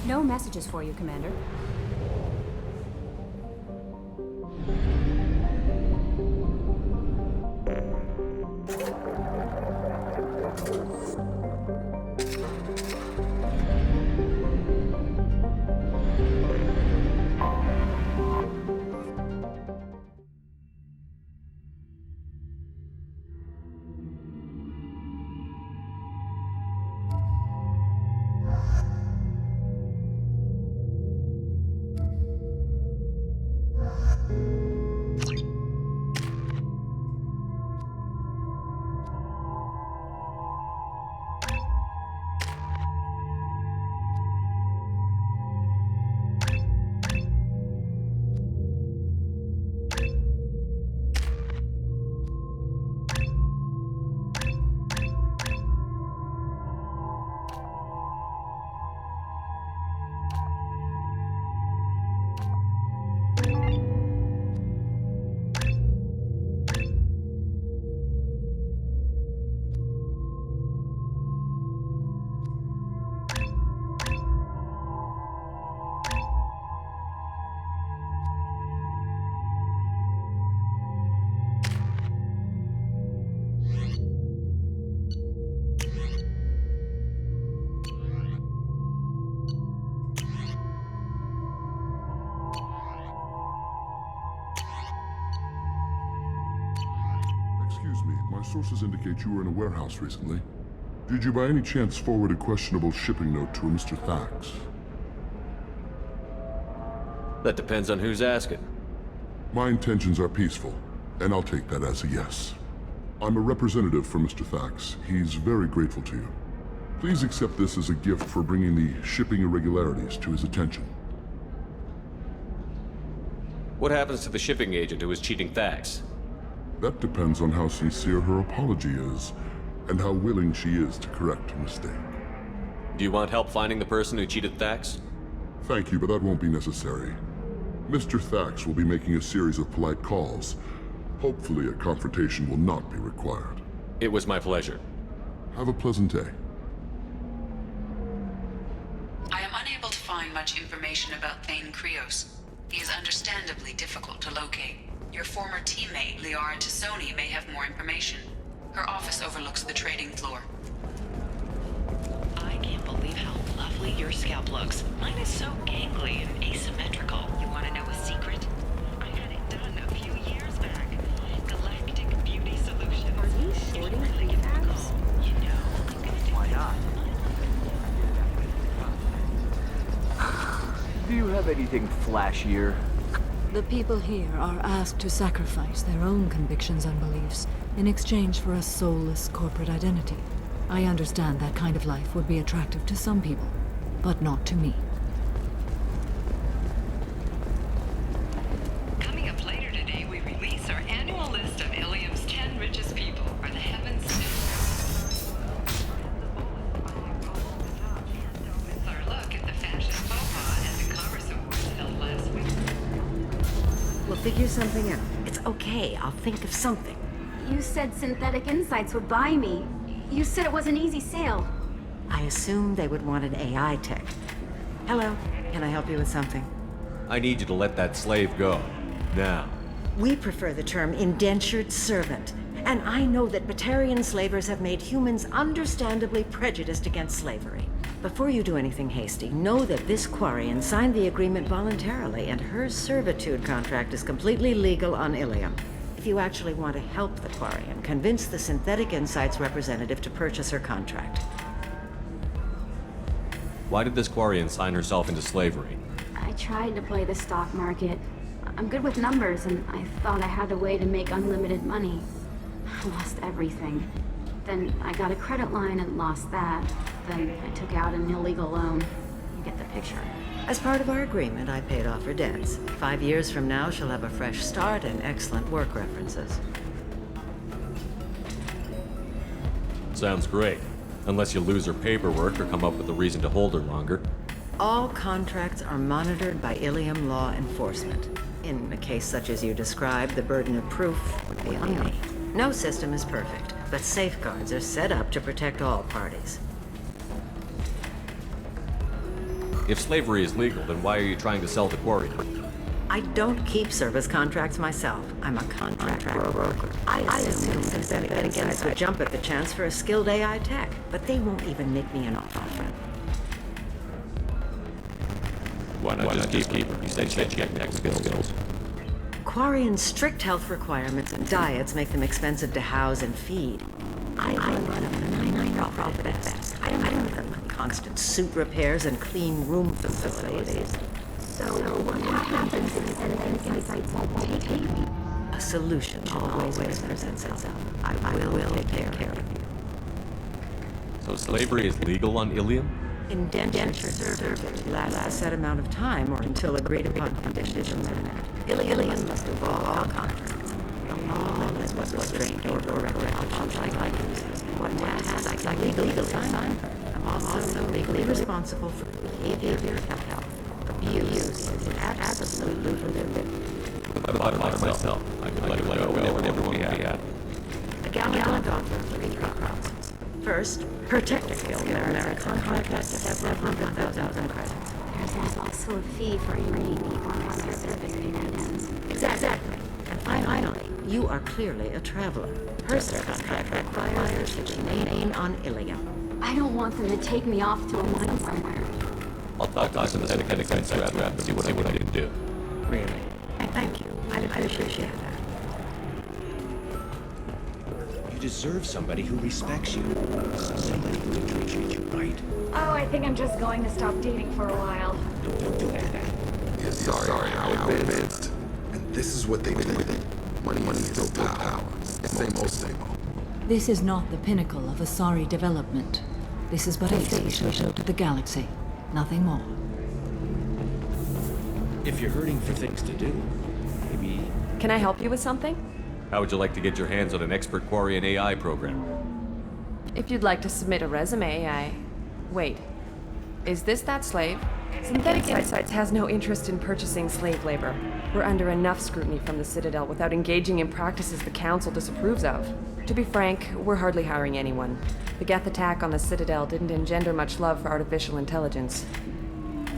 No messages for you, Commander. Excuse me, my sources indicate you were in a warehouse recently. Did you by any chance forward a questionable shipping note to a Mr. Thax? That depends on who's asking. My intentions are peaceful, and I'll take that as a yes. I'm a representative for Mr. Thax. He's very grateful to you. Please accept this as a gift for bringing the shipping irregularities to his attention. What happens to the shipping agent who was cheating Thax? That depends on how sincere her apology is, and how willing she is to correct a mistake. Do you want help finding the person who cheated Thax? Thank you, but that won't be necessary. Mr. Thax will be making a series of polite calls. Hopefully a confrontation will not be required. It was my pleasure. Have a pleasant day. I am unable to find much information about ТЕЙН КРИОС. He is understandably difficult to locate. Your former teammate, Liara Tassoni, may have more information. Her office overlooks the trading floor. I can't believe how lovely your scalp looks. Mine is so gangly and asymmetrical. You want to know a secret? I had it done a few years back. Galactic Beauty Solutions. Are you shorting prefabs? You know, I'm gonna do Why not? Do you have anything flashier? The people here are asked to sacrifice their own convictions and beliefs in exchange for a soulless corporate identity. I understand that kind of life would be attractive to some people, but not to me. Coming up later today, we release our annual list of Ilium's 10 richest people. Are the heavens It's our look at the fashion faux pas at the Commerce Awards held last week. We'll figure something out. It's okay. I'll think of something. You said Synthetic Insights would buy me. You said it was an easy sale. I assumed they would want an AI tech. Hello. Can I help you with something? I need you to let that slave go. Now. We prefer the term indentured servant. And I know that Batarian slavers have made humans understandably prejudiced against slavery. Before you do anything hasty, know that this Quarian signed the agreement voluntarily, and her servitude contract is completely legal on Ilium. If you actually want to help the Quarian, convince the Synthetic Insights representative to purchase her contract. Why did this Quarian sign herself into slavery? I tried to play the stock market. I'm good with numbers, and I thought I had a way to make unlimited money. I lost everything. Then I got a credit line and lost that. Then I took out an illegal loan. You get the picture. As part of our agreement, I paid off her debts. 5 years from now, she'll have a fresh start and excellent work references. Sounds great. Unless you lose her paperwork or come up with a reason to hold her longer. All contracts are monitored by Ilium law enforcement. In a case such as you described, the burden of proof would be on me. No system is perfect, but safeguards are set up to protect all parties. If slavery is legal, then why are you trying to sell the Quarian? I don't keep service contracts myself. I'm a contract broker. I assume Synthetic Insights would jump at the chance for a skilled AI tech, but they won't even make me an offer. Why not just keep her? You said she had tech skills. Quarian's strict health requirements and diets make them expensive to house and feed. I run a nine-profit best. I don't have constant suit repairs and clean room facilities. So what happens is Synthetic Insights won't take me. A solution always presents itself. I will take care of you. So slavery is legal on Ilium? Indentured servitude lasts a set amount of time or until agreed upon conditions are met. Ilium must involve all contracts. The law is what's restrained or options like users. What tasks like legally assigned. I'm also legally responsible for behavior health. Abuse is absolutely forbidden. If I bought it myself, I could let it go whenever everyone would be happy. A gallant offer for 3 crops. First, her technical merits contract has to have 700,000 credits. There's also a fee for bringing people on their certificates. Exactly. And finally, you are clearly a traveler. Her service contract requires that you remain on Ilium. I don't want them to take me off to a mine somewhere. I'll talk to Synthetic Insights and see what I can do. Really? Thank you. I appreciate that. You deserve somebody who respects you. Somebody who can treat you right. Oh, I think I'm just going to stop dating for a while. Don't do that. Yes, sorry how advanced. And this is what they did. Money is no power. Same old. This is not the pinnacle of Asari development. This is but a station to the galaxy. Nothing more. If you're hurting for things to do, maybe... Can I help you with something? How would you like to get your hands on an expert Quarian AI program? If you'd like to submit a resume, Wait. Is this that slave? Synthetic Insights has no interest in purchasing slave labor. We're under enough scrutiny from the Citadel without engaging in practices the Council disapproves of. To be frank, we're hardly hiring anyone. The Geth attack on the Citadel didn't engender much love for artificial intelligence.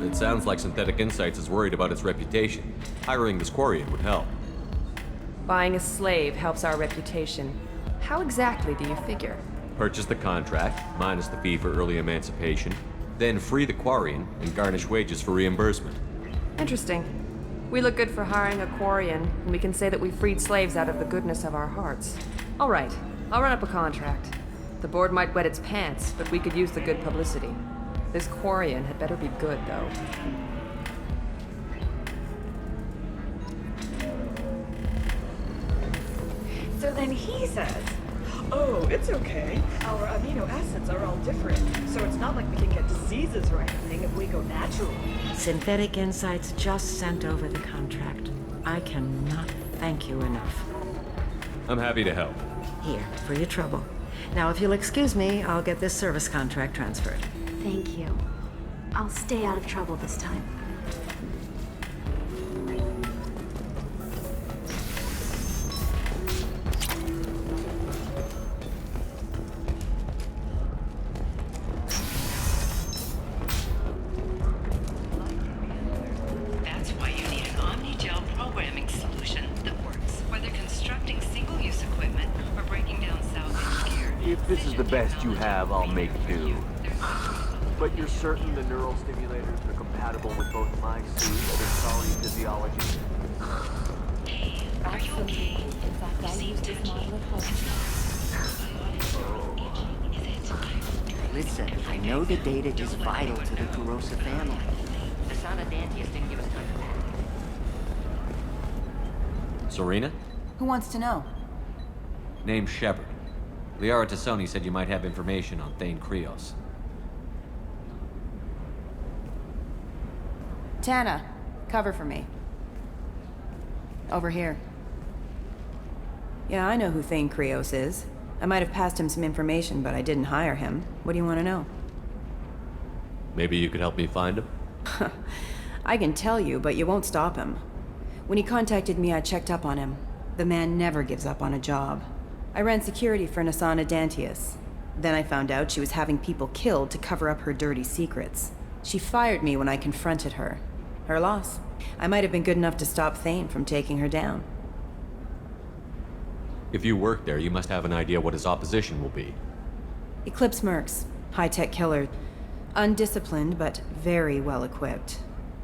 It sounds like Synthetic Insights is worried about its reputation. Hiring this Quarian would help. Buying a slave helps our reputation. How exactly do you figure? Purchase the contract, minus the fee for early emancipation, then free the Quarian and garnish wages for reimbursement. Interesting. We look good for hiring a Quarian, and we can say that we freed slaves out of the goodness of our hearts. All right, I'll run up a contract. The board might wet its pants, but we could use the good publicity. This Quarian had better be good, though. So then he says, oh, it's okay. Our amino acids are all different, so it's not like we can get diseases or anything if we go natural. Synthetic Insights just sent over the contract. I cannot thank you enough. I'm happy to help. Here, for your trouble. Now, if you'll excuse me, I'll get this service contract transferred. Thank you. I'll stay out of trouble this time. That's why you need an omni-gel programming solution that works, whether constructing single-use equipment or breaking down salvage gear. If this is the best you have, I'll make do. But you're certain the neural stimulators are compatible with both my suit and Asari physiology? Hey, are you okay? You seem touchy. Listen, I know the data is vital to the КРИОS family. The son of Dantius didn't give us time for that. Serena? Who wants to know? Name's Shepard. Liara Tassoni said you might have information on ТЕЙН КРИОS. Tana, cover for me. Over here. Yeah, I know who ТЕЙН КРИОS is. I might have passed him some information, but I didn't hire him. What do you want to know? Maybe you could help me find him? I can tell you, but you won't stop him. When he contacted me, I checked up on him. The man never gives up on a job. I ran security for Nassana Dantius. Then I found out she was having people killed to cover up her dirty secrets. She fired me when I confronted her. Her loss. I might have been good enough to stop Thane from taking her down. If you work there, you must have an idea what his opposition will be. Eclipse mercs. High-tech killer. Undisciplined, but very well equipped.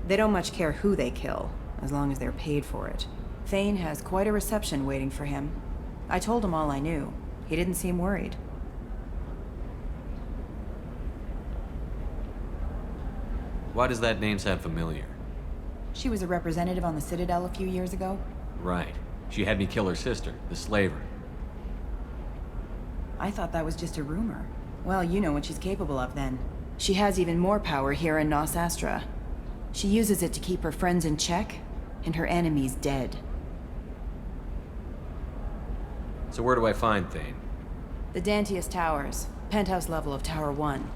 They don't much care who they kill, as long as they're paid for it. Thane has quite a reception waiting for him. I told him all I knew. He didn't seem worried. Why does that name sound familiar? She was a representative on the Citadel a few years ago. Right. She had me kill her sister, the slaver. I thought that was just a rumor. Well, you know what she's capable of then. She has even more power here in Nos Astra. She uses it to keep her friends in check, and her enemies dead. So where do I find Thane? The Dantius Towers, penthouse level of Tower 1.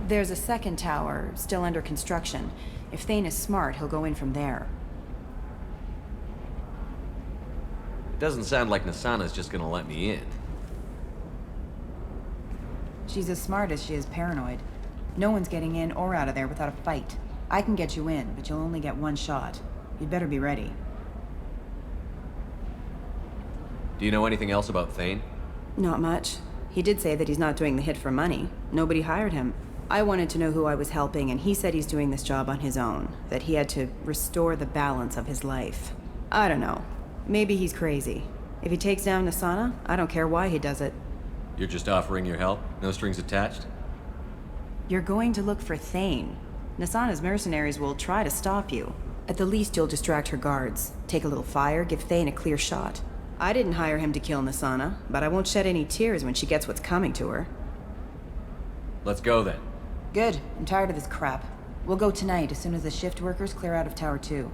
There's a second tower, still under construction. If Thane is smart, he'll go in from there. It doesn't sound like Nasana's just gonna let me in. She's as smart as she is paranoid. No one's getting in or out of there without a fight. I can get you in, but you'll only get one shot. You'd better be ready. Do you know anything else about Thane? Not much. He did say that he's not doing the hit for money. Nobody hired him. I wanted to know who I was helping, and he said he's doing this job on his own. That he had to restore the balance of his life. I don't know. Maybe he's crazy. If he takes down Nasana, I don't care why he does it. You're just offering your help? No strings attached? You're going to look for Thane. Nasana's mercenaries will try to stop you. At the least, you'll distract her guards. Take a little fire, give Thane a clear shot. I didn't hire him to kill Nasana, but I won't shed any tears when she gets what's coming to her. Let's go then. Good. I'm tired of this crap. We'll go tonight as soon as the shift workers clear out of Tower 2.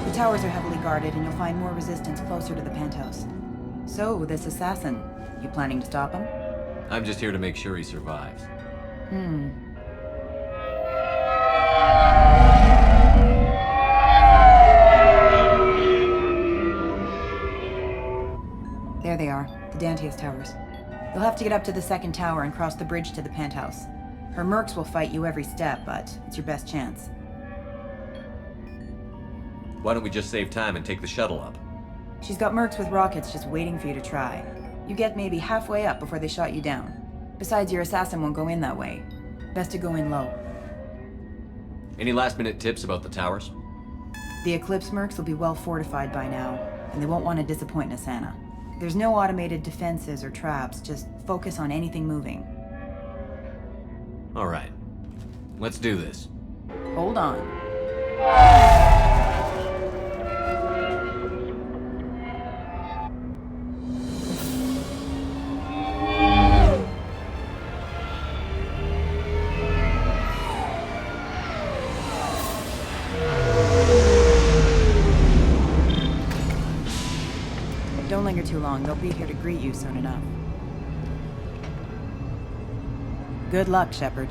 The towers are heavily guarded, and you'll find more resistance closer to the penthouse. So, this assassin, you planning to stop him? I'm just here to make sure he survives. There they are, the Dantius Towers. You'll have to get up to the second tower and cross the bridge to the penthouse. Her mercs will fight you every step, but it's your best chance. Why don't we just save time and take the shuttle up? She's got mercs with rockets just waiting for you to try. You get maybe halfway up before they shot you down. Besides, your assassin won't go in that way. Best to go in low. Any last-minute tips about the towers? The Eclipse mercs will be well fortified by now, and they won't want to disappoint Nasana. There's no automated defenses or traps, just focus on anything moving. All right. Let's do this. Hold on. Don't linger too long. They'll be here to greet you soon enough. Good luck, Shepard.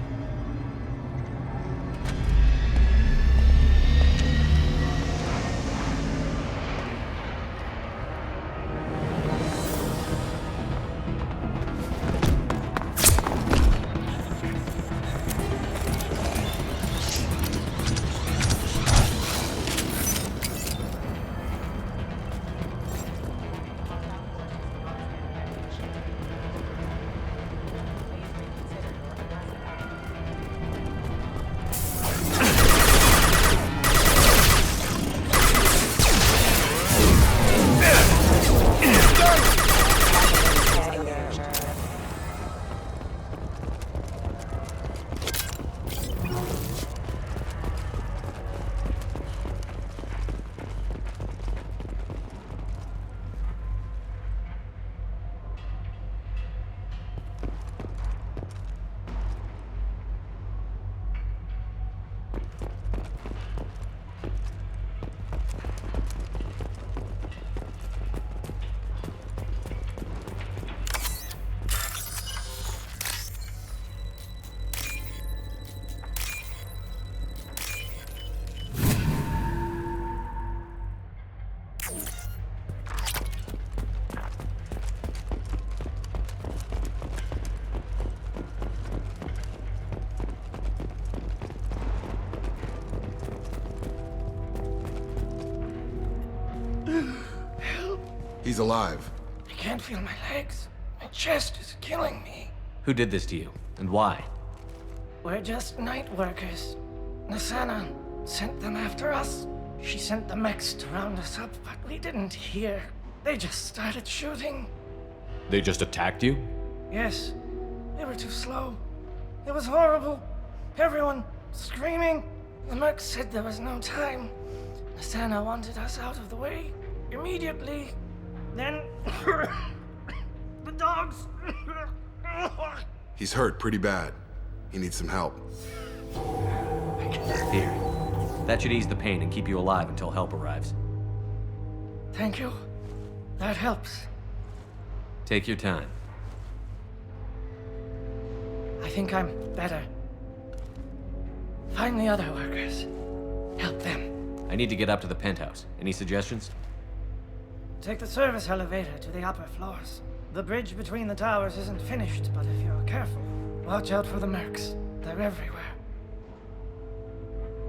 he's alive. I can't feel my legs. My chest is killing me. Who did this to you, and why? We're just night workers. Nasana sent them after us. She sent the mechs to round us up, but we didn't hear. They just started shooting. They just attacked you? Yes, they were too slow. It was horrible. Everyone screaming. The merc said there was no time. Nasana wanted us out of the way immediately. Then the dogs. He's hurt pretty bad. He needs some help. Here. That should ease the pain and keep you alive until help arrives. Thank you. That helps. Take your time. I think I'm better. Find the other workers. Help them. I need to get up to the penthouse. Any suggestions? Take the service elevator to the upper floors. The bridge between the towers isn't finished, but if you're careful, watch out for the mercs. They're everywhere.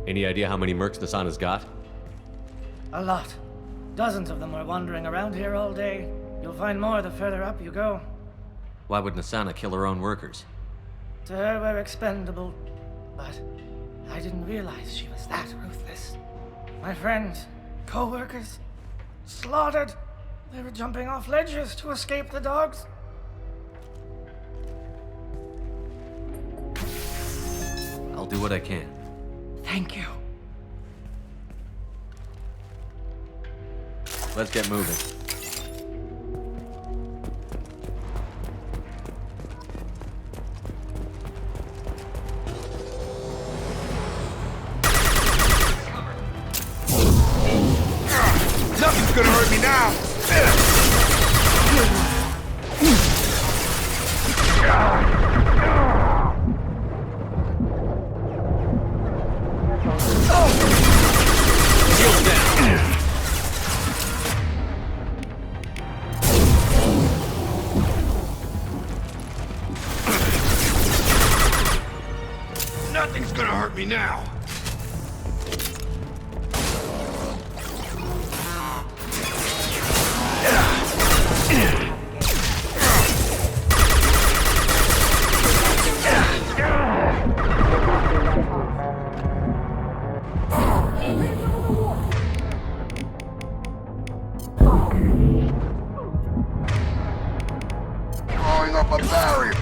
Any idea how many mercs Nasana's got? A lot. Dozens of them are wandering around here all day. You'll find more the further up you go. Why would Nasana kill her own workers? To her, we're expendable. But I didn't realize she was that ruthless. My friends, co-workers, slaughtered. They were jumping off ledges to escape the dogs. I'll do what I can. Thank you. Let's get moving. Nothing's gonna hurt me now! Shields down! Nothing's gonna hurt me now! Throwing up a barrier!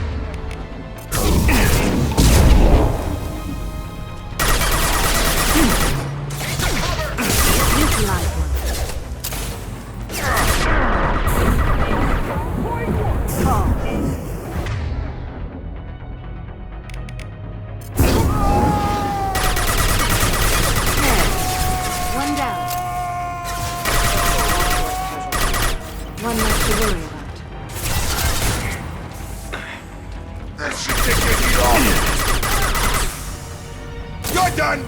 One down. One less to worry about. That should take your heat off! You're done!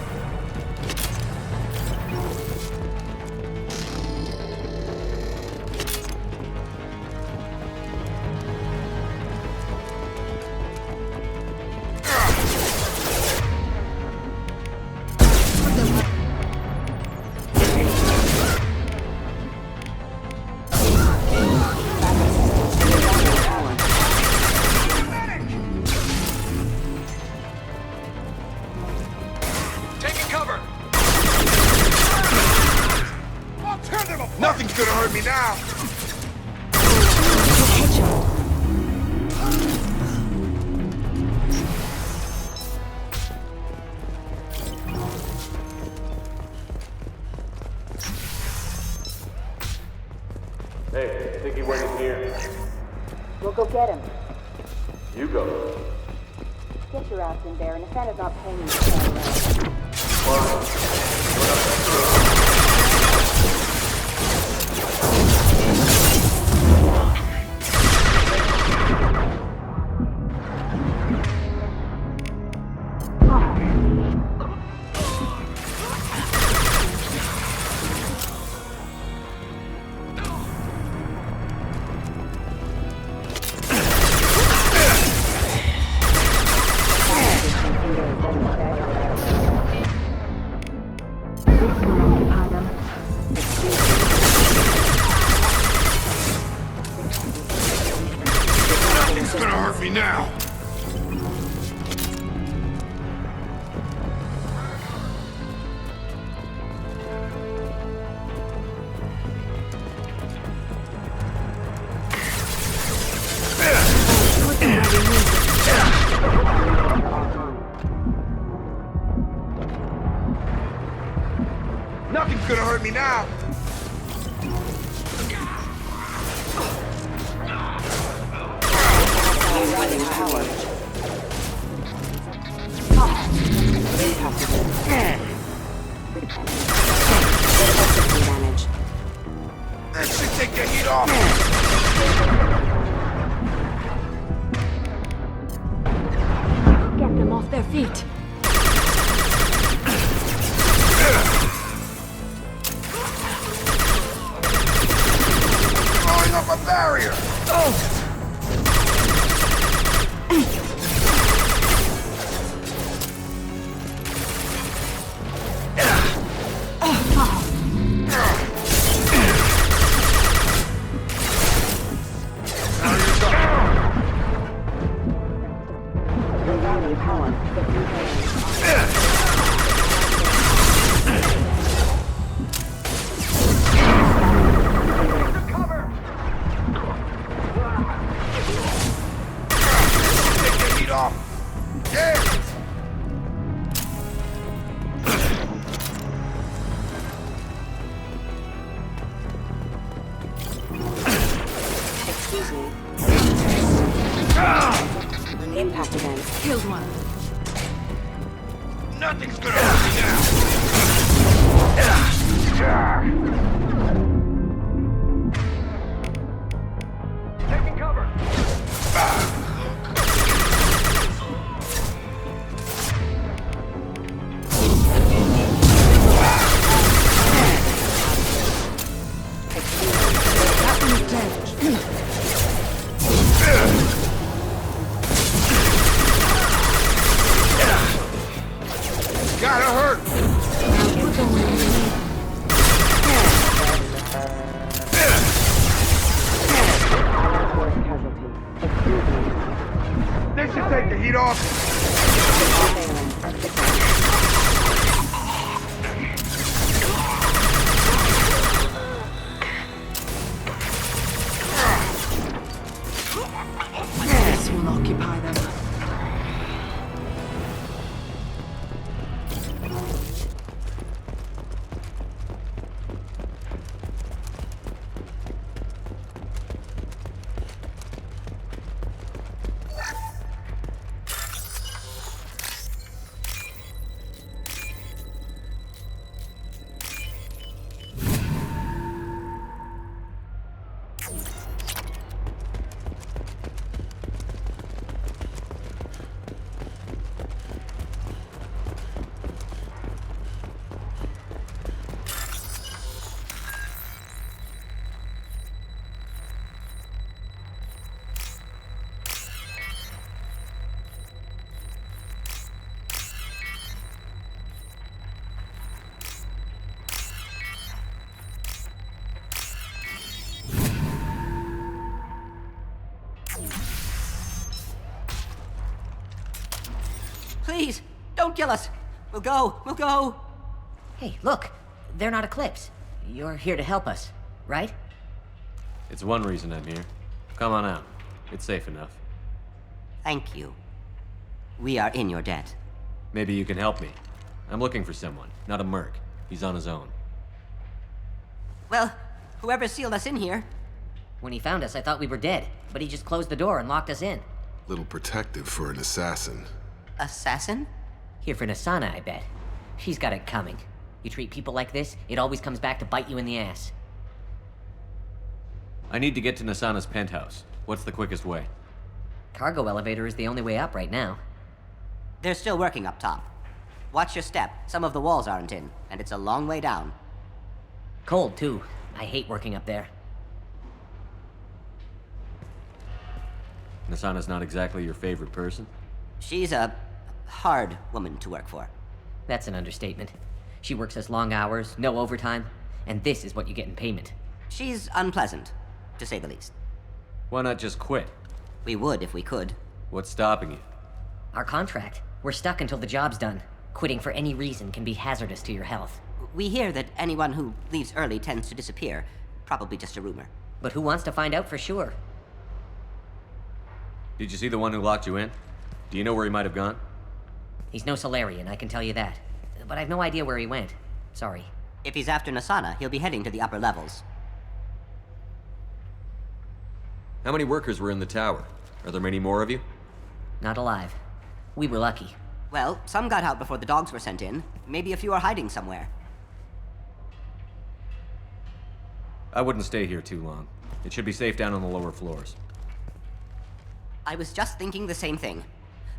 Nothing's gonna hurt me now! Hey, I think he went in here. We'll go get him. You go. Get your ass in there, and if Santa's not paying you to stand around. This one hurt me now. Nothing's gonna hurt me now. That should take the heat off. Get them off their feet. Throwing up a barrier. Impact event. Killed one. Nothing's gonna hurt me now. Taking cover. That one's dead. Gotta hurt. This should take the heat off. This will occupy them. Please, don't kill us. We'll go. Hey, look. They're not Eclipse. You're here to help us, right? It's one reason I'm here. Come on out. It's safe enough. Thank you. We are in your debt. Maybe you can help me. I'm looking for someone, not a merc. He's on his own. Well, whoever sealed us in here. When he found us, I thought we were dead, but he just closed the door and locked us in. Little protective for an assassin. Assassin? Here for Nasana, I bet. She's got it coming. You treat people like this, it always comes back to bite you in the ass. I need to get to Nasana's penthouse. What's the quickest way? Cargo elevator is the only way up right now. They're still working up top. Watch your step. Some of the walls aren't in, and it's a long way down. Cold, too. I hate working up there. Nasana's not exactly your favorite person? She's a hard woman to work for. That's an understatement. She works us long hours, no overtime, and this is what you get in payment. She's unpleasant, to say the least. Why not just quit? We would if we could. What's stopping you? Our contract. We're stuck until the job's done. Quitting for any reason can be hazardous to your health. We hear that anyone who leaves early tends to disappear. Probably just a rumor. But who wants to find out for sure? Did you see the one who locked you in? Do you know where he might have gone? He's no Solarian, I can tell you that. But I've no idea where he went. Sorry. If he's after Nasana, he'll be heading to the upper levels. How many workers were in the tower? Are there many more of you? Not alive. We were lucky. Well, some got out before the dogs were sent in. Maybe a few are hiding somewhere. I wouldn't stay here too long. It should be safe down on the lower floors. I was just thinking the same thing.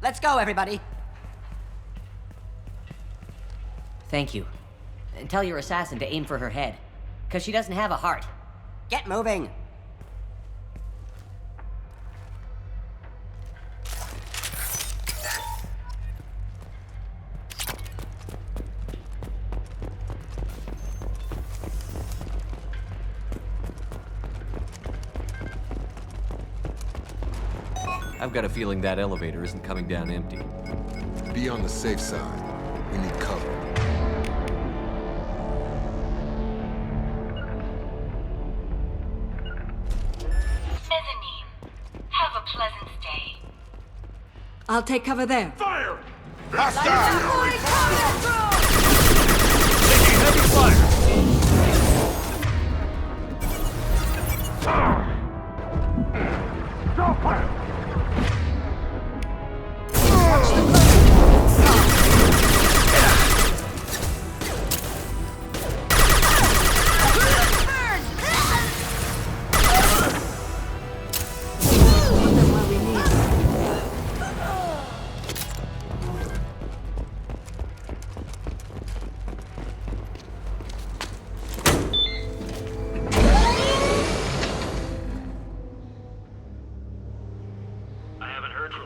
Let's go, everybody! Thank you. And tell your assassin to aim for her head. 'Cause she doesn't have a heart. Get moving! I've got a feeling that elevator isn't coming down empty. Be on the safe side. We need cover. Mezzanine. Have a pleasant stay. I'll take cover there. Fire! Taking heavy fire! Don't fire!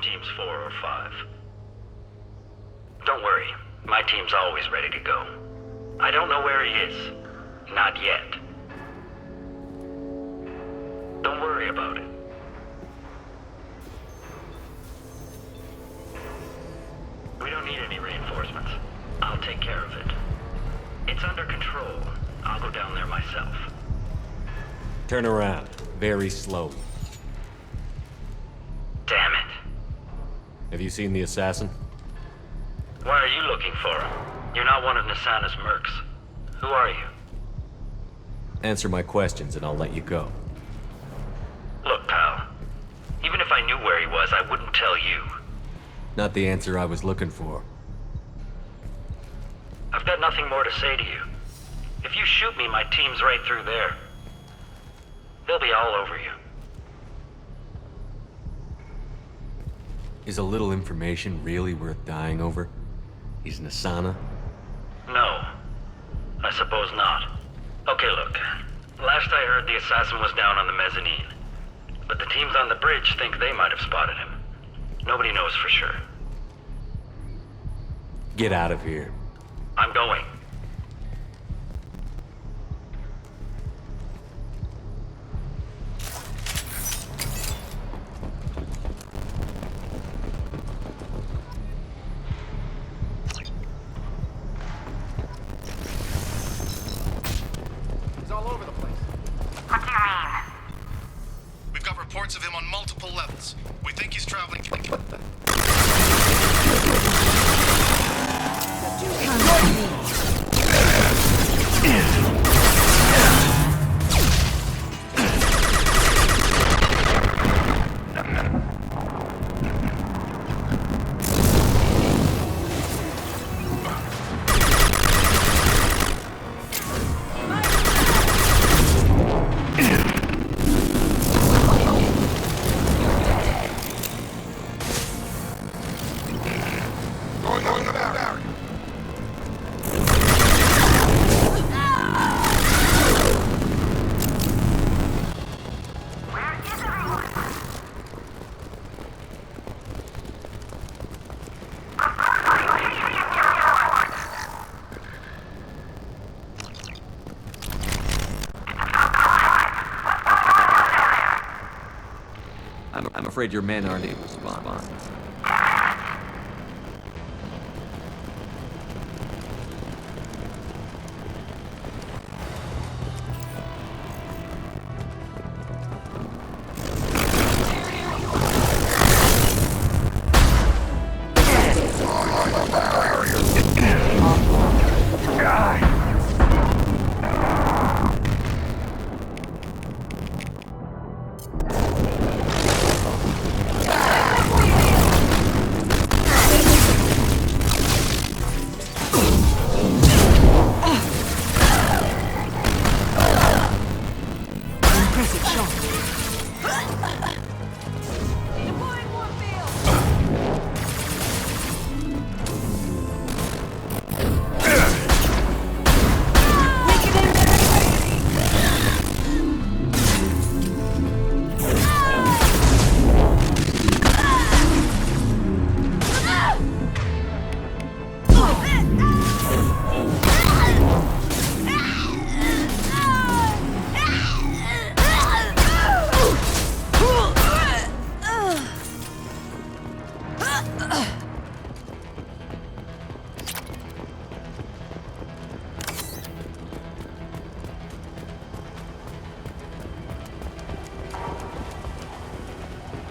Teams 4 or 5. Don't worry, my team's always ready to go. I don't know where he is. Not yet. Don't worry about it. We don't need any reinforcements. I'll take care of it. It's under control. I'll go down there myself. Turn around, very slowly. Damn it. Have you seen the assassin? Why are you looking for him? You're not one of Nasana's mercs. Who are you? Answer my questions and I'll let you go. Look, pal. Even if I knew where he was, I wouldn't tell you. Not the answer I was looking for. I've got nothing more to say to you. If you shoot me, my team's right through there. They'll be all over you. Is a little information really worth dying over? He's Nasana? No. I suppose not. Okay, look. Last I heard, the assassin was down on the mezzanine. But the teams on the bridge think they might have spotted him. Nobody knows for sure. Get out of here. I'm going. He's all over the place. What do you mean? We've got reports of him on multiple levels. We think he's traveling. What the? I'm afraid your men aren't able to respond.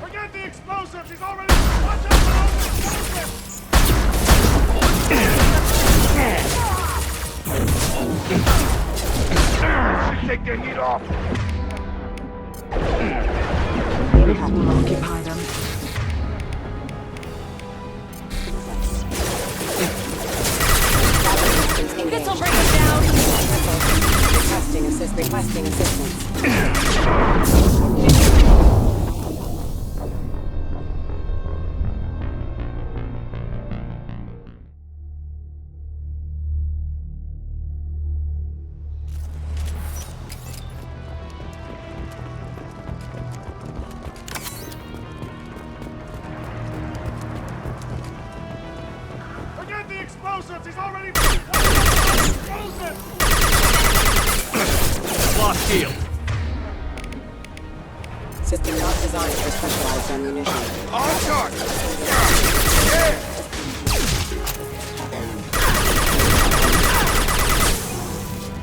Forget the explosives! He's already... Watch out for those explosives! Take the heat off! This will occupy them. This will bring us down. Requesting assistance. Forget the explosives! He's already... Explosives! Lost shield. System not designed for specialized ammunition. On charge!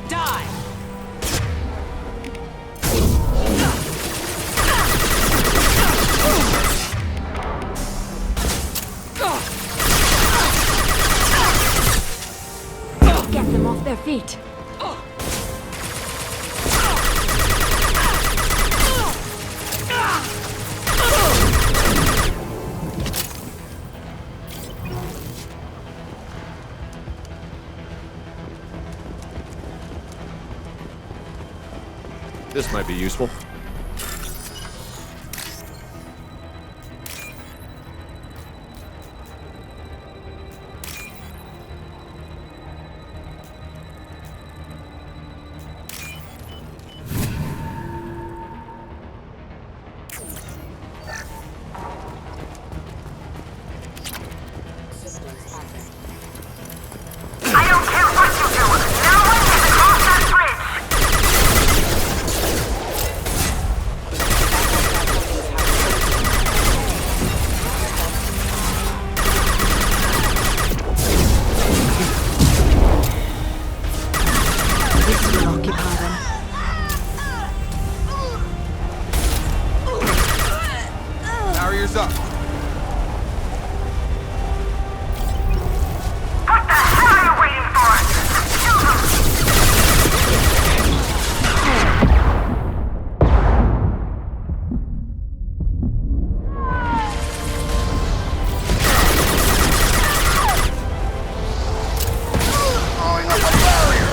Die! Get them off their feet. This might be useful. I don't care what you do! No one gets across that bridge! This will occupy them. Barriers up! What the hell are you waiting for? Kill Throwing up a barrier!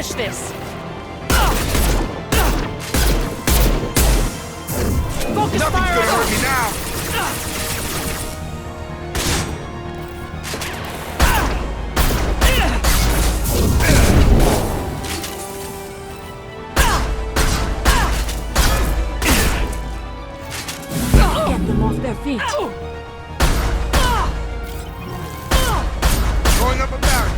finish this! Focus Nothing's fire! gonna hurt me now! Get them off their feet. Going up a barrier.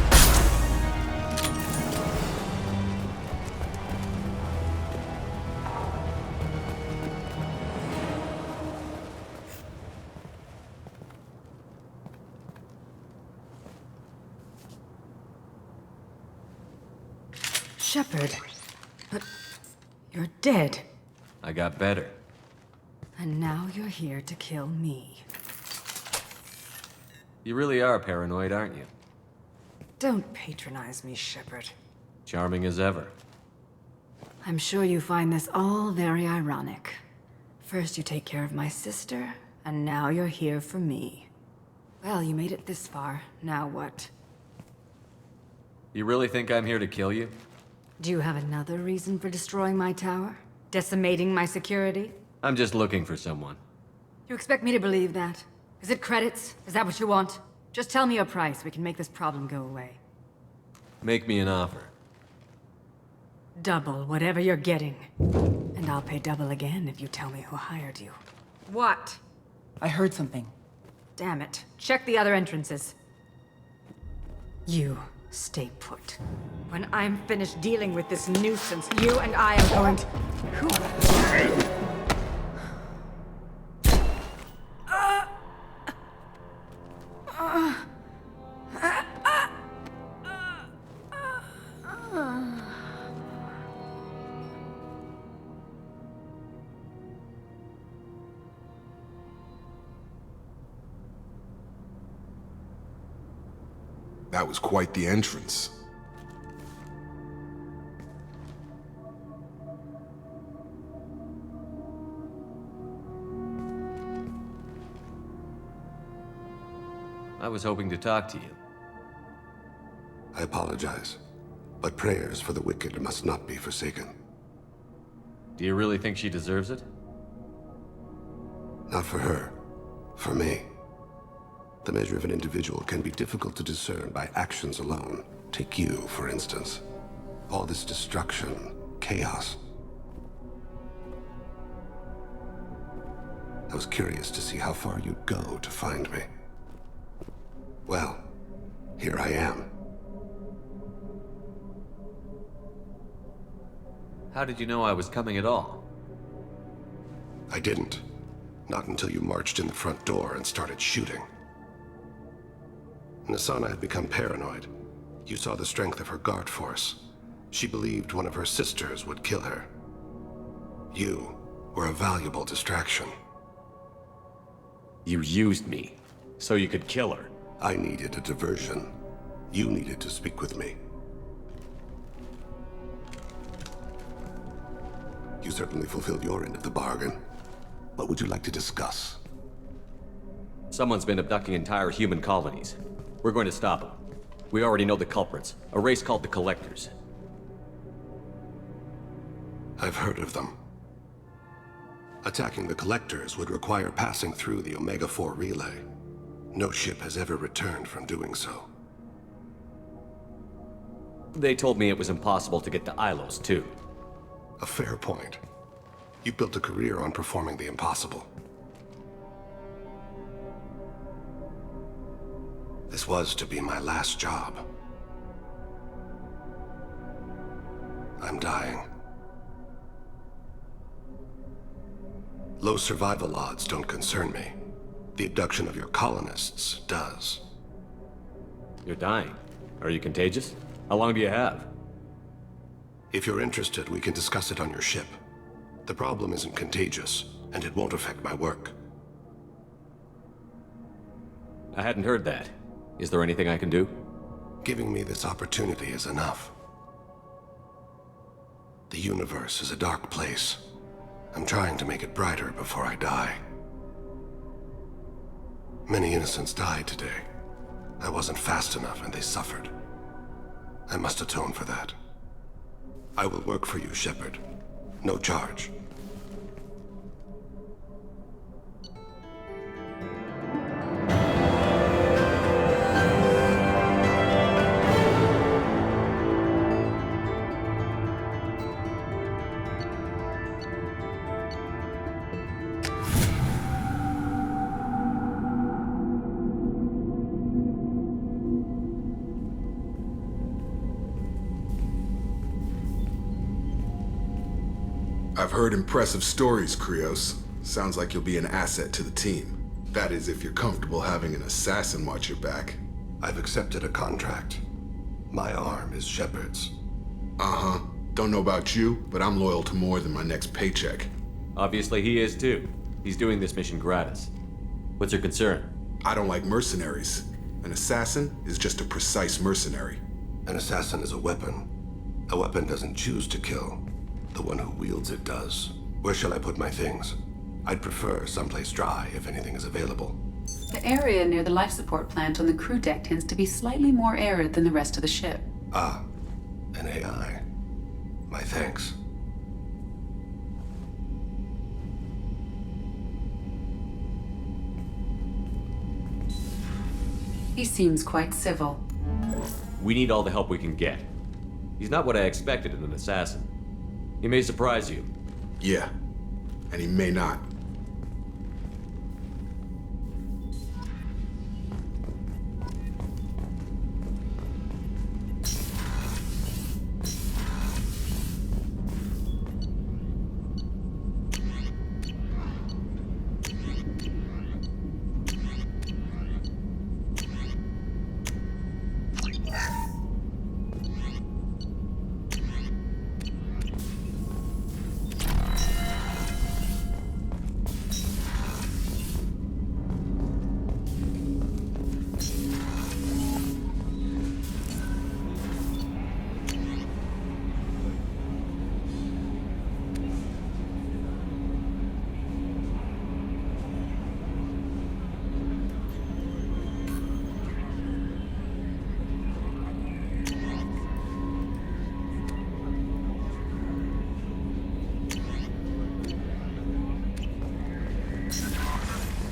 Shepard. But you're dead. I got better. And now you're here to kill me. You really are paranoid, aren't you? Don't patronize me, Shepard. Charming as ever. I'm sure you find this all very ironic. First you take care of my sister, and now you're here for me. Well, you made it this far. Now what? You really think I'm here to kill you? Do you have another reason for destroying my tower? Decimating my security? I'm just looking for someone. You expect me to believe that? Is it credits? Is that what you want? Just tell me a price. We can make this problem go away. Make me an offer. Double whatever you're getting. And I'll pay double again if you tell me who hired you. What? I heard something. Damn it. Check the other entrances. You stay put. When I'm finished dealing with this nuisance, you and I are going to... That was quite the entrance. I was hoping to talk to you. I apologize, but prayers for the wicked must not be forsaken. Do you really think she deserves it? Not for her, for me. The measure of an individual can be difficult to discern by actions alone. Take you, for instance. All this destruction, chaos. I was curious to see how far you'd go to find me. Well, here I am. How did you know I was coming at all? I didn't. Not until you marched in the front door and started shooting. Nasana had become paranoid. You saw the strength of her guard force. She believed one of her sisters would kill her. You were a valuable distraction. You used me, so you could kill her. I needed a diversion. You needed to speak with me. You certainly fulfilled your end of the bargain. What would you like to discuss? Someone's been abducting entire human colonies. We're going to stop them. We already know the culprits, a race called the Collectors. I've heard of them. Attacking the Collectors would require passing through the Omega-4 relay. No ship has ever returned from doing so. They told me it was impossible to get to Ilos, too. A fair point. You built a career on performing the impossible. This was to be my last job. I'm dying. Low survival odds don't concern me. The abduction of your colonists does. You're dying. Are you contagious? How long do you have? If you're interested, we can discuss it on your ship. The problem isn't contagious, and it won't affect my work. I hadn't heard that. Is there anything I can do? Giving me this opportunity is enough. The universe is a dark place. I'm trying to make it brighter before I die. Many innocents died today. I wasn't fast enough and they suffered. I must atone for that. I will work for you, Shepard. No charge. I've heard impressive stories, Krios. Sounds like you'll be an asset to the team. That is, if you're comfortable having an assassin watch your back. I've accepted a contract. My arm is Shepard's. Uh-huh. Don't know about you, but I'm loyal to more than my next paycheck. Obviously he is too. He's doing this mission gratis. What's your concern? I don't like mercenaries. An assassin is just a precise mercenary. An assassin is a weapon. A weapon doesn't choose to kill. The one who wields it does. Where shall I put my things? I'd prefer someplace dry if anything is available. The area near the life support plant on the crew deck tends to be slightly more arid than the rest of the ship. Ah, an AI. My thanks. He seems quite civil. We need all the help we can get. He's not what I expected in an assassin. He may surprise you. Yeah, and he may not.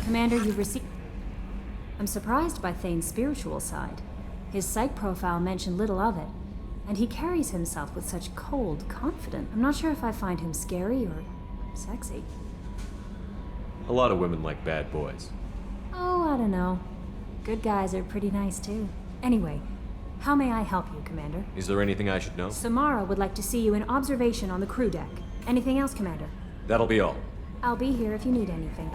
Commander, you've received... I'm surprised by Thane's spiritual side. His psych profile mentioned little of it, and he carries himself with such cold confidence. I'm not sure if I find him scary or sexy. A lot of women like bad boys. Oh, I don't know. Good guys are pretty nice too. Anyway, how may I help you, Commander? Is there anything I should know? Samara would like to see you in observation on the crew deck. Anything else, Commander? That'll be all. I'll be here if you need anything.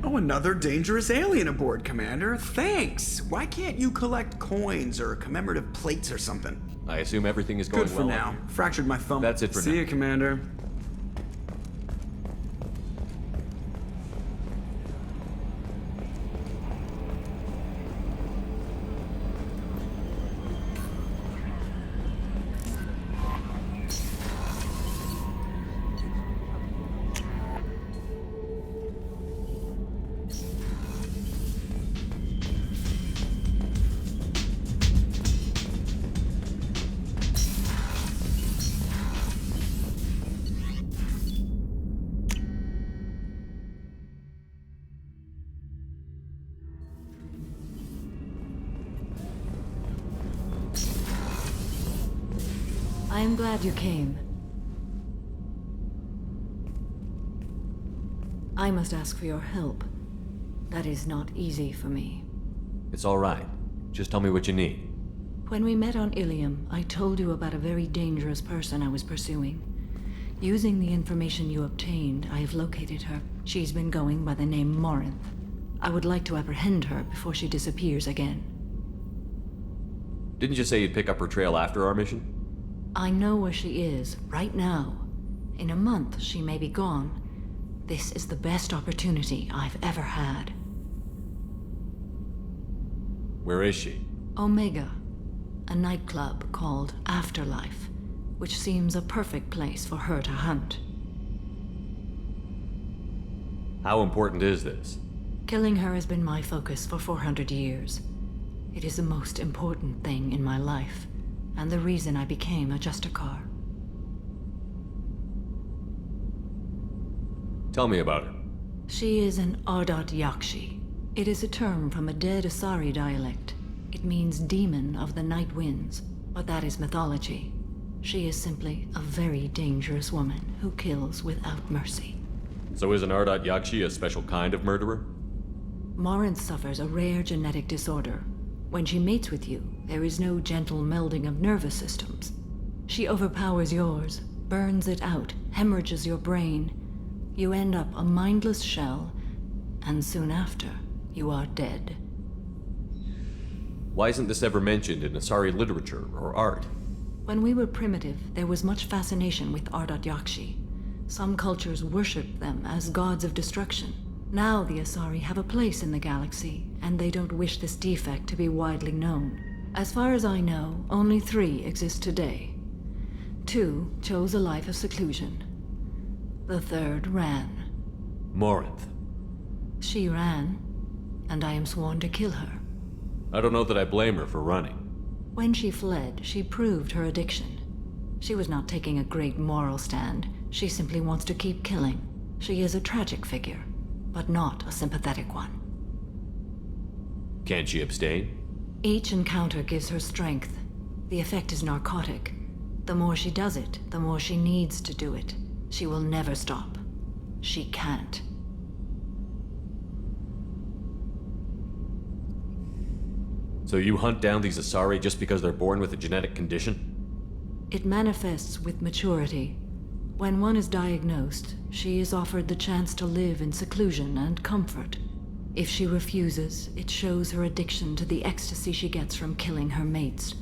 Oh, another dangerous alien aboard, Commander. Thanks! Why can't you collect coins or commemorative plates or something? I assume everything is going Good for well. now. Fractured my thumb. That's it for now. See you, Commander. I am glad you came. I must ask for your help. That is not easy for me. It's all right. Just tell me what you need. When we met on Ilium, I told you about a very dangerous person I was pursuing. Using the information you obtained, I have located her. She's been going by the name Morinth. I would like to apprehend her before she disappears again. Didn't you say you'd pick up her trail after our mission? I know where she is, right now. In a month, she may be gone. This is the best opportunity I've ever had. Where is she? Omega, a nightclub called Afterlife, which seems a perfect place for her to hunt. How important is this? Killing her has been my focus for 400 years. It is the most important thing in my life, and the reason I became a Justicar. Tell me about her. She is an Ardat Yakshi. It is a term from a dead Asari dialect. It means demon of the night winds, but that is mythology. She is simply a very dangerous woman who kills without mercy. So is an Ardat Yakshi a special kind of murderer? Morinth suffers a rare genetic disorder. When she mates with you, there is no gentle melding of nervous systems. She overpowers yours, burns it out, hemorrhages your brain. You end up a mindless shell, and soon after, you are dead. Why isn't this ever mentioned in Asari literature or art? When we were primitive, there was much fascination with Ardat Yakshi. Some cultures worshipped them as gods of destruction. Now the Asari have a place in the galaxy, and they don't wish this defect to be widely known. As far as I know, only 3 exist today. 2 chose a life of seclusion. The 3rd ran. Morinth. She ran, and I am sworn to kill her. I don't know that I blame her for running. When she fled, she proved her addiction. She was not taking a great moral stand. She simply wants to keep killing. She is a tragic figure, but not a sympathetic one. Can't she abstain? Each encounter gives her strength. The effect is narcotic. The more she does it, the more she needs to do it. She will never stop. She can't. So you hunt down these Asari just because they're born with a genetic condition? It manifests with maturity. When one is diagnosed, she is offered the chance to live in seclusion and comfort. If she refuses, it shows her addiction to the ecstasy she gets from killing her mates.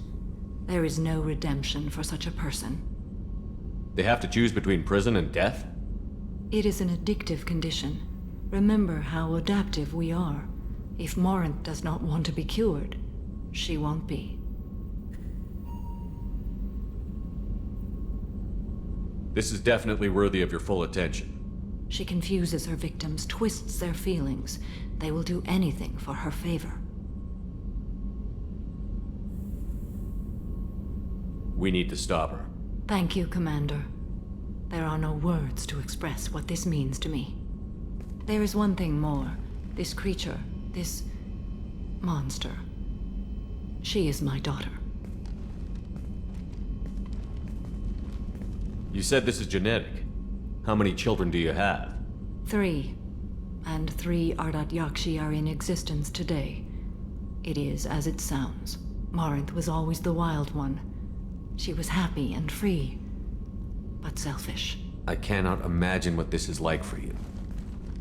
There is no redemption for such a person. They have to choose between prison and death? It is an addictive condition. Remember how adaptive we are. If Morinth does not want to be cured, she won't be. This is definitely worthy of your full attention. She confuses her victims, twists their feelings. They will do anything for her favor. We need to stop her. Thank you, Commander. There are no words to express what this means to me. There is one thing more. This creature, this monster. She is my daughter. You said this is genetic. How many children do you have? 3. And 3 Ardat Yakshi are in existence today. It is as it sounds. Morinth was always the wild one. She was happy and free, but selfish. I cannot imagine what this is like for you.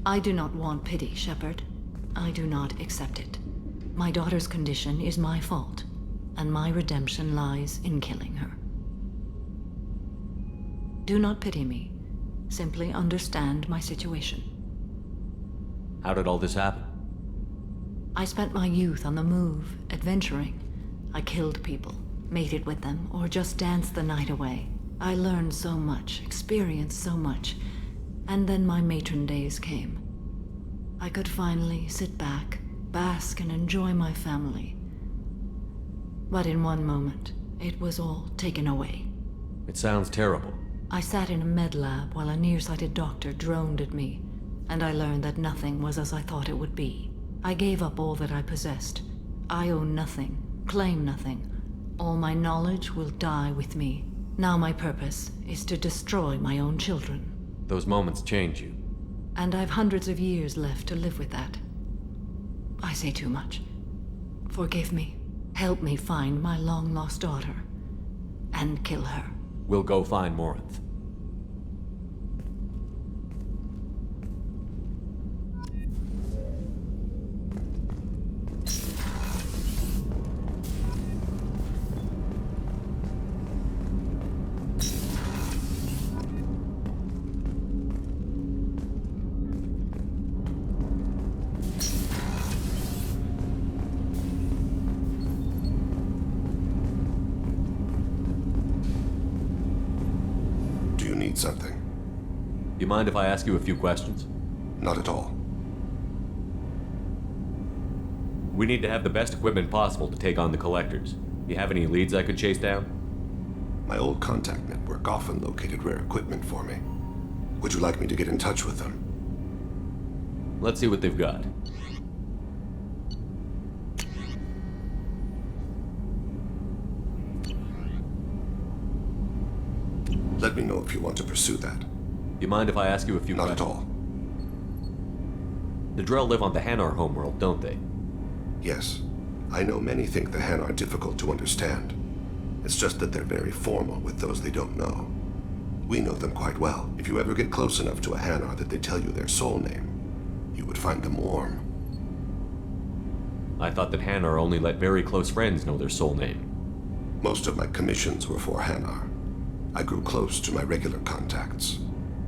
I do not want pity, Shepard. I do not accept it. My daughter's condition is my fault, and my redemption lies in killing her. Do not pity me. Simply understand my situation. How did all this happen? I spent my youth on the move, adventuring. I killed people, mated with them, or just danced the night away. I learned so much, experienced so much, and then my matron days came. I could finally sit back, bask and enjoy my family. But in one moment, it was all taken away. It sounds terrible. I sat in a med lab while a nearsighted doctor droned at me, and I learned that nothing was as I thought it would be. I gave up all that I possessed. I own nothing, claim nothing. All my knowledge will die with me. Now my purpose is to destroy my own children. Those moments change you. And I've hundreds of years left to live with that. I say too much. Forgive me. Help me find my long-lost daughter. And kill her. We'll go find Morinth. Something. You mind if I ask you a few questions? Not at all. We need to have the best equipment possible to take on the collectors. You have any leads I could chase down? My old contact network often located rare equipment for me. Would you like me to get in touch with them? Let's see what they've got. Let me know if you want to pursue that. You mind if I ask you a few questions? Not at all. The Drell live on the Hanar homeworld, don't they? Yes. I know many think the Han are difficult to understand. It's just that they're very formal with those they don't know. We know them quite well. If you ever get close enough to a Hanar that they tell you their soul name, you would find them warm. I thought that Hanar only let very close friends know their soul name. Most of my commissions were for Hanar. I grew close to my regular contacts.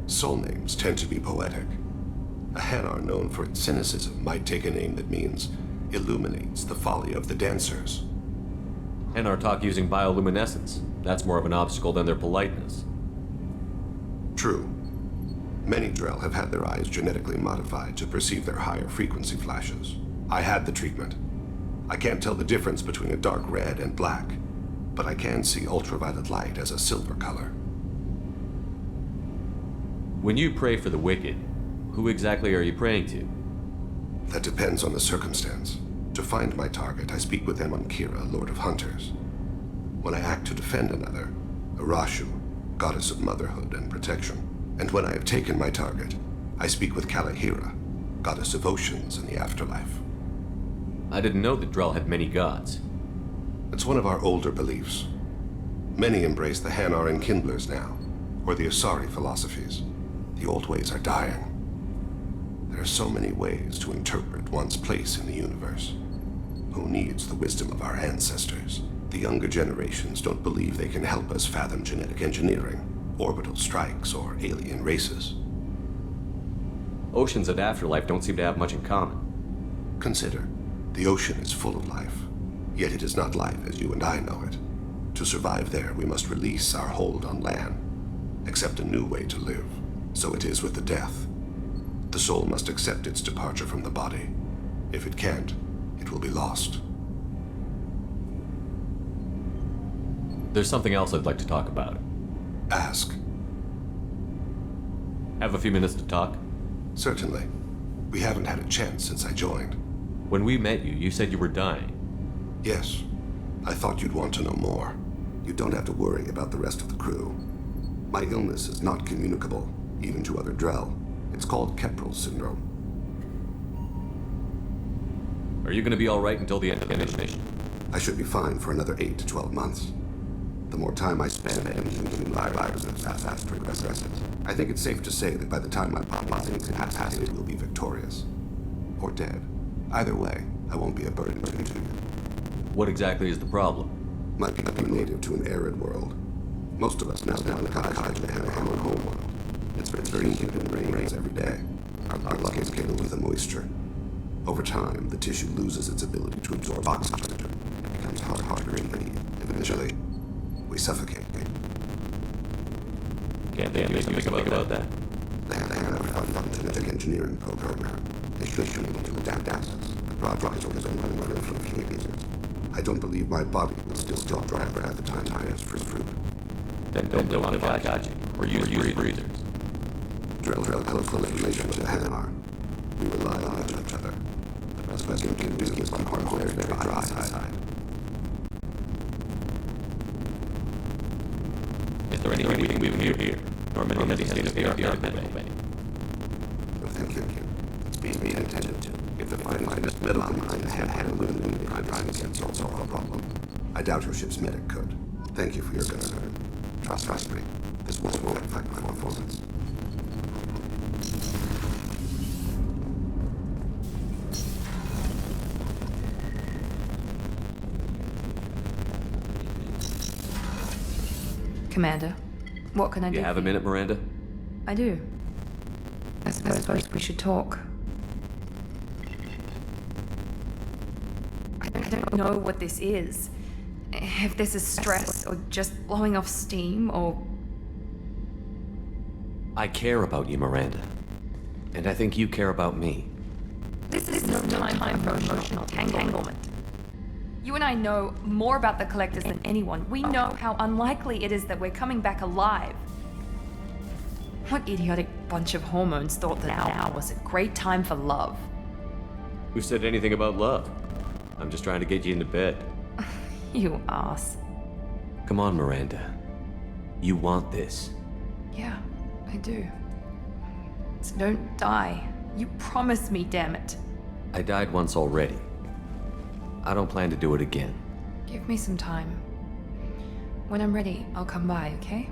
Soul names tend to be poetic. A Hanar known for its cynicism might take a name that means illuminates the folly of the dancers. Hanar talk using bioluminescence. That's more of an obstacle than their politeness. True. Many Drell have had their eyes genetically modified to perceive their higher frequency flashes. I had the treatment. I can't tell the difference between a dark red and black, but I can see ultraviolet light as a silver color. When you pray for the wicked, who exactly are you praying to? That depends on the circumstance. To find my target, I speak with them on Kira, Lord of Hunters. When I act to defend another, Arashu, goddess of motherhood and protection. And when I have taken my target, I speak with Kalahira, goddess of oceans and the afterlife. I didn't know that Drell had many gods. It's one of our older beliefs. Many embrace the Hanar and Kindlers now, or the Asari philosophies. The old ways are dying. There are so many ways to interpret one's place in the universe. Who needs the wisdom of our ancestors? The younger generations don't believe they can help us fathom genetic engineering, orbital strikes, or alien races. Oceans and afterlife don't seem to have much in common. Consider, the ocean is full of life, yet it is not life as you and I know it. To survive there, we must release our hold on land, accept a new way to live. So it is with the death. The soul must accept its departure from the body. If it can't, it will be lost. There's something else I'd like to talk about. Ask. Have a few minutes to talk? Certainly. We haven't had a chance since I joined. When we met you, you said you were dying. Yes. I thought you'd want to know more. You don't have to worry about the rest of the crew. My illness is not communicable, even to other Drell. It's called Keprel syndrome. Are you going to be all right until the end of the mission? I should be fine for another 8 to 12 months. The more time I spend in human lives, the fast progresses. I think it's safe to say that by the time my body is incapacitated, we'll be victorious. Or dead. Either way, I won't be a burden to you. What exactly is the problem? My people are native to an arid world. Most of us now live in Kaiju and our own home world. It's very humid and rains every day. Our luck is filled with the moisture. Over time, the tissue loses its ability to absorb oxygen. It becomes hard to breathe. Eventually, we suffocate. Can't they do something about that? They have a genetic engineering program. They should be able to adapt assets. The project has been running for a few years. I don't believe my body will still drive at the time I has fruit. Then don't want to Kaiju, or use breathers. Drill close information to Hanar. We rely on each other. The best we can do is keep our very dry side. Is there anything we can do here? Norman has a state-of-the-art medical bay. Thank you. It's being attended to. If the finest medical mind had illuminated privacy, it's also a problem. I doubt your ship's medic could. Thank you for your concern. Trust me. This won't affect my performance. Commander, what can I do? You have a minute, Miranda? I do. I suppose we should talk. I don't know what this is. If this is stress, or just blowing off steam, or... I care about you, Miranda. And I think you care about me. This is no time for emotional entanglement. You and I know more about the Collectors than anyone. We know how unlikely it is that we're coming back alive. What idiotic bunch of hormones thought that now was a great time for love? Who said anything about love? I'm just trying to get you into bed. You ass. Come on, Miranda. You want this. Yeah, I do. So don't die. You promised me, damn it. I died once already. I don't plan to do it again. Give me some time. When I'm ready, I'll come by, okay?